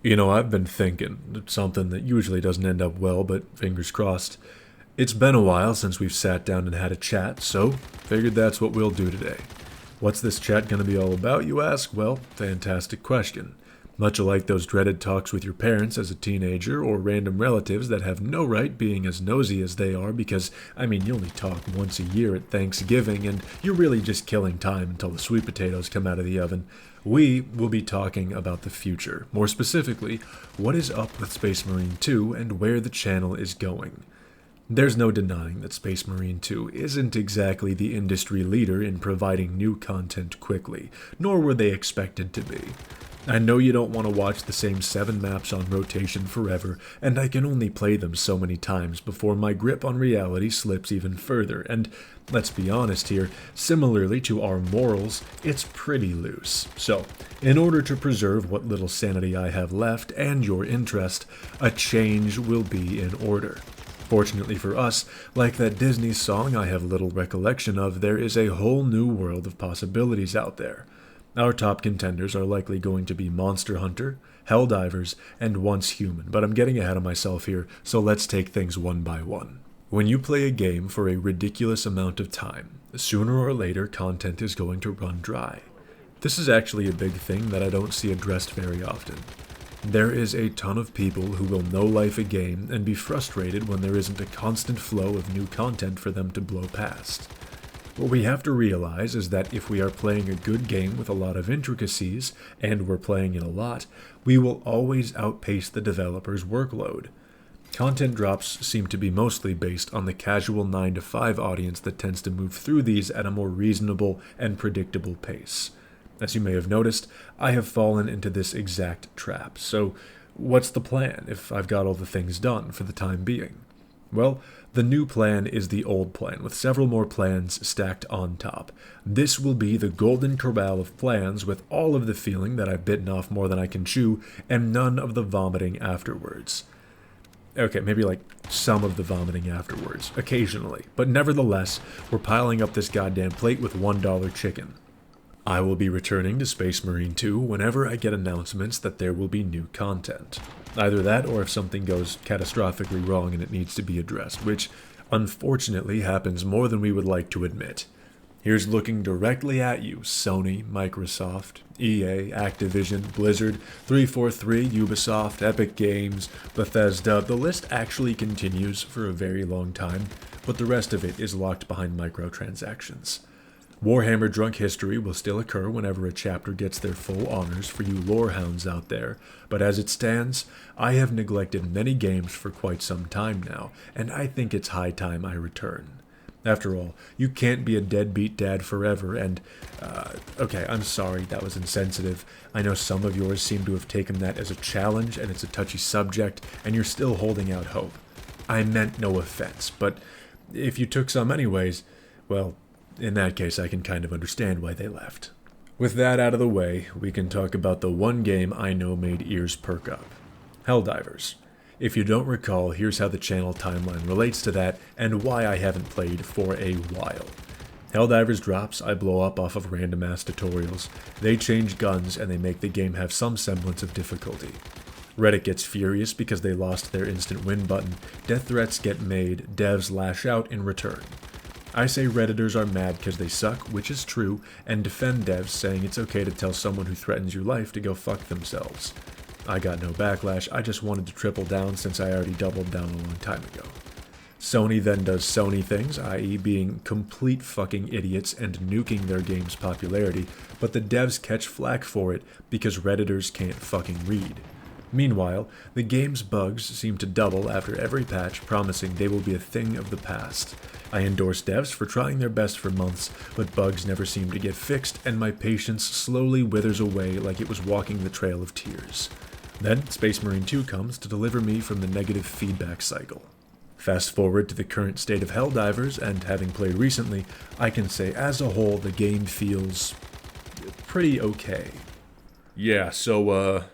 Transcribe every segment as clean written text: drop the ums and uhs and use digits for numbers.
I've been thinking, something that usually doesn't end up well, but fingers crossed. It's been a while since we've sat down and had a chat, so figured that's what we'll do today. What's this chat going to be all about, you ask? Well, fantastic question. Much like those dreaded talks with your parents as a teenager or random relatives that have no right being as nosy as they are because, you only talk once a year at Thanksgiving and you're really just killing time until the sweet potatoes come out of the oven. We will be talking about the future. More specifically, what is up with Space Marine 2 and where the channel is going. There's no denying that Space Marine 2 isn't exactly the industry leader in providing new content quickly, nor were they expected to be. I know you don't want to watch the same 7 maps on rotation forever, and I can only play them so many times before my grip on reality slips even further, and let's be honest here, similarly to our morals, it's pretty loose. So, in order to preserve what little sanity I have left and your interest, a change will be in order. Fortunately for us, like that Disney song I have little recollection of, there is a whole new world of possibilities out there. Our top contenders are likely going to be Monster Hunter, Helldivers, and Once Human, but I'm getting ahead of myself here, so let's take things one by one. When you play a game for a ridiculous amount of time, sooner or later content is going to run dry. This is actually a big thing that I don't see addressed very often. There is a ton of people who will no-life a game and be frustrated when there isn't a constant flow of new content for them to blow past. What we have to realize is that if we are playing a good game with a lot of intricacies, and we're playing it a lot, we will always outpace the developer's workload. Content drops seem to be mostly based on the casual 9 to 5 audience that tends to move through these at a more reasonable and predictable pace. As you may have noticed, I have fallen into this exact trap, so what's the plan if I've got all the things done for the time being? Well, the new plan is the old plan, with several more plans stacked on top. This will be the golden corral of plans with all of the feeling that I've bitten off more than I can chew, and none of the vomiting afterwards. Okay, maybe like some of the vomiting afterwards, occasionally, but nevertheless, we're piling up this goddamn plate with $1 chicken. I will be returning to Space Marine 2 whenever I get announcements that there will be new content. Either that or if something goes catastrophically wrong and it needs to be addressed, which unfortunately happens more than we would like to admit. Here's looking directly at you, Sony, Microsoft, EA, Activision, Blizzard, 343, Ubisoft, Epic Games, Bethesda. The list actually continues for a very long time, but the rest of it is locked behind microtransactions. Warhammer Drunk History will still occur whenever a chapter gets their full honors for you lorehounds out there, but as it stands, I have neglected many games for quite some time now, and I think it's high time I return. After all, you can't be a deadbeat dad forever, and, okay, I'm sorry, that was insensitive. I know some of yours seem to have taken that as a challenge, and it's a touchy subject, and you're still holding out hope. I meant no offense, but if you took some anyways, well, in that case, I can kind of understand why they left. With that out of the way, we can talk about the one game I know made ears perk up. Helldivers. If you don't recall, here's how the channel timeline relates to that, and why I haven't played for a while. Helldivers drops, I blow up off of random-ass tutorials. They change guns, and they make the game have some semblance of difficulty. Reddit gets furious because they lost their instant win button, death threats get made, devs lash out in return. I say Redditors are mad because they suck, which is true, and defend devs saying it's okay to tell someone who threatens your life to go fuck themselves. I got no backlash, I just wanted to triple down since I already doubled down a long time ago. Sony then does Sony things, i.e. being complete fucking idiots and nuking their game's popularity, but the devs catch flack for it because Redditors can't fucking read. Meanwhile, the game's bugs seem to double after every patch, promising they will be a thing of the past. I endorse devs for trying their best for months, but bugs never seem to get fixed, and my patience slowly withers away like it was walking the trail of tears. Then, Space Marine 2 comes to deliver me from the negative feedback cycle. Fast forward to the current state of Helldivers, and having played recently, I can say as a whole the game feels pretty okay. Yeah, so,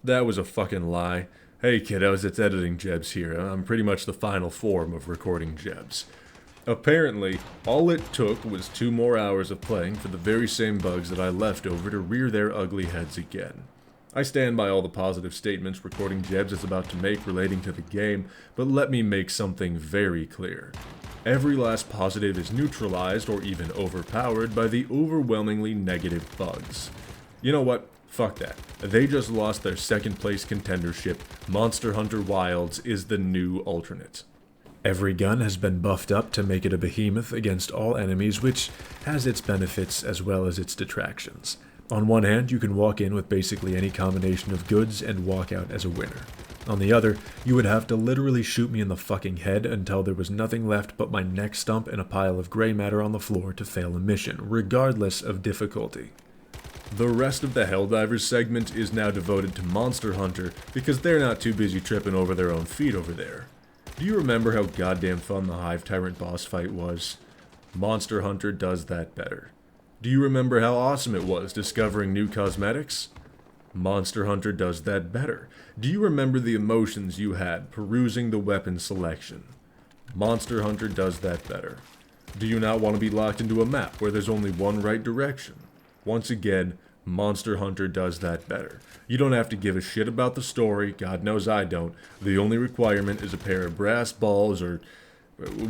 that was a fucking lie. Hey kiddos, it's Editing Jebs here. I'm pretty much the final form of recording Jebs. Apparently, all it took was 2 more hours of playing for the very same bugs that I left over to rear their ugly heads again. I stand by all the positive statements Recording Jebs is about to make relating to the game, but let me make something very clear. Every last positive is neutralized or even overpowered by the overwhelmingly negative bugs. You know what? Fuck that. They just lost their second place contendership. Monster Hunter Wilds is the new alternate. Every gun has been buffed up to make it a behemoth against all enemies, which has its benefits as well as its detractions. On one hand, you can walk in with basically any combination of goods and walk out as a winner. On the other, you would have to literally shoot me in the fucking head until there was nothing left but my neck stump and a pile of gray matter on the floor to fail a mission, regardless of difficulty. The rest of the Helldivers segment is now devoted to Monster Hunter because they're not too busy tripping over their own feet over there. Do you remember how goddamn fun the Hive Tyrant boss fight was? Monster Hunter does that better. Do you remember how awesome it was discovering new cosmetics? Monster Hunter does that better. Do you remember the emotions you had perusing the weapon selection? Monster Hunter does that better. Do you not want to be locked into a map where there's only one right direction? Once again, Monster Hunter does that better. You don't have to give a shit about the story, God knows I don't. The only requirement is a pair of brass balls or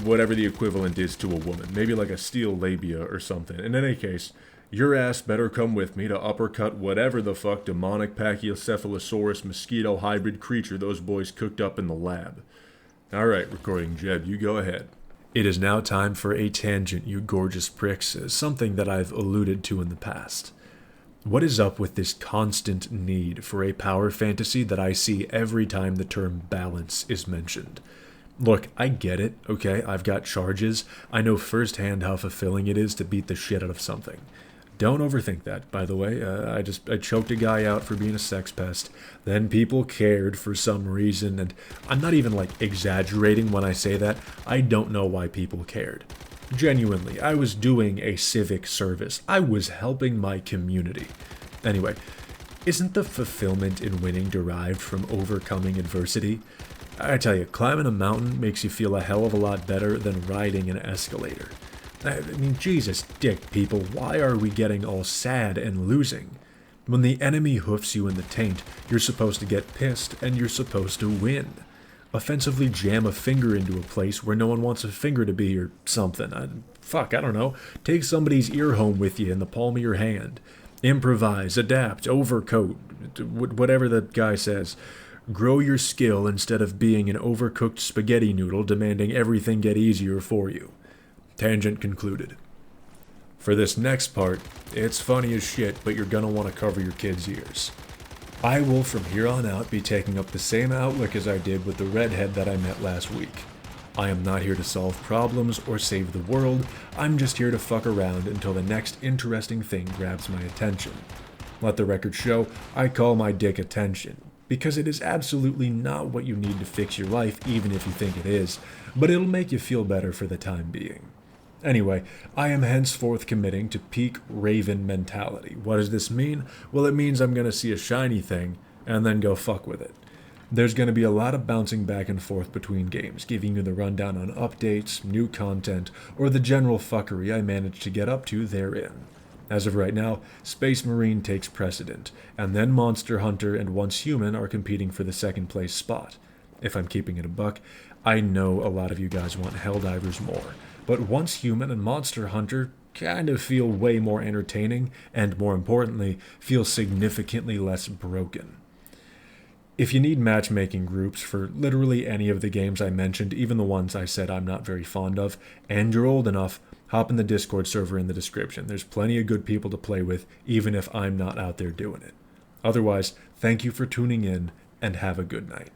whatever the equivalent is to a woman. Maybe like a steel labia or something. In any case, your ass better come with me to uppercut whatever the fuck demonic Pachycephalosaurus mosquito hybrid creature those boys cooked up in the lab. Alright, Recording Jeb, you go ahead. It is now time for a tangent, you gorgeous pricks, something that I've alluded to in the past. What is up with this constant need for a power fantasy that I see every time the term balance is mentioned? Look, I get it, okay? I've got charges. I know firsthand how fulfilling it is to beat the shit out of something. Don't overthink that, by the way. I choked a guy out for being a sex pest. Then people cared for some reason, and I'm not even, exaggerating when I say that. I don't know why people cared. Genuinely, I was doing a civic service. I was helping my community. Anyway, isn't the fulfillment in winning derived from overcoming adversity? I tell you, climbing a mountain makes you feel a hell of a lot better than riding an escalator. I mean, Jesus dick, people, why are we getting all sad and losing? When the enemy hoofs you in the taint, you're supposed to get pissed and you're supposed to win. Offensively jam a finger into a place where no one wants a finger to be or something. I don't know. Take somebody's ear home with you in the palm of your hand. Improvise, adapt, overcoat, whatever the guy says. Grow your skill instead of being an overcooked spaghetti noodle demanding everything get easier for you. Tangent concluded. For this next part, it's funny as shit, but you're gonna want to cover your kids' ears. I will from here on out be taking up the same outlook as I did with the redhead that I met last week. I am not here to solve problems or save the world, I'm just here to fuck around until the next interesting thing grabs my attention. Let the record show, I call my dick attention, because it is absolutely not what you need to fix your life even if you think it is, but it'll make you feel better for the time being. Anyway, I am henceforth committing to peak Raven mentality. What does this mean? Well, it means I'm going to see a shiny thing and then go fuck with it. There's going to be a lot of bouncing back and forth between games, giving you the rundown on updates, new content, or the general fuckery I managed to get up to therein. As of right now, Space Marine takes precedent, and then Monster Hunter and Once Human are competing for the second place spot. If I'm keeping it a buck, I know a lot of you guys want Helldivers more, but Once Human and Monster Hunter kind of feel way more entertaining, and more importantly, feel significantly less broken. If you need matchmaking groups for literally any of the games I mentioned, even the ones I said I'm not very fond of, and you're old enough, hop in the Discord server in the description. There's plenty of good people to play with, even if I'm not out there doing it. Otherwise, thank you for tuning in, and have a good night.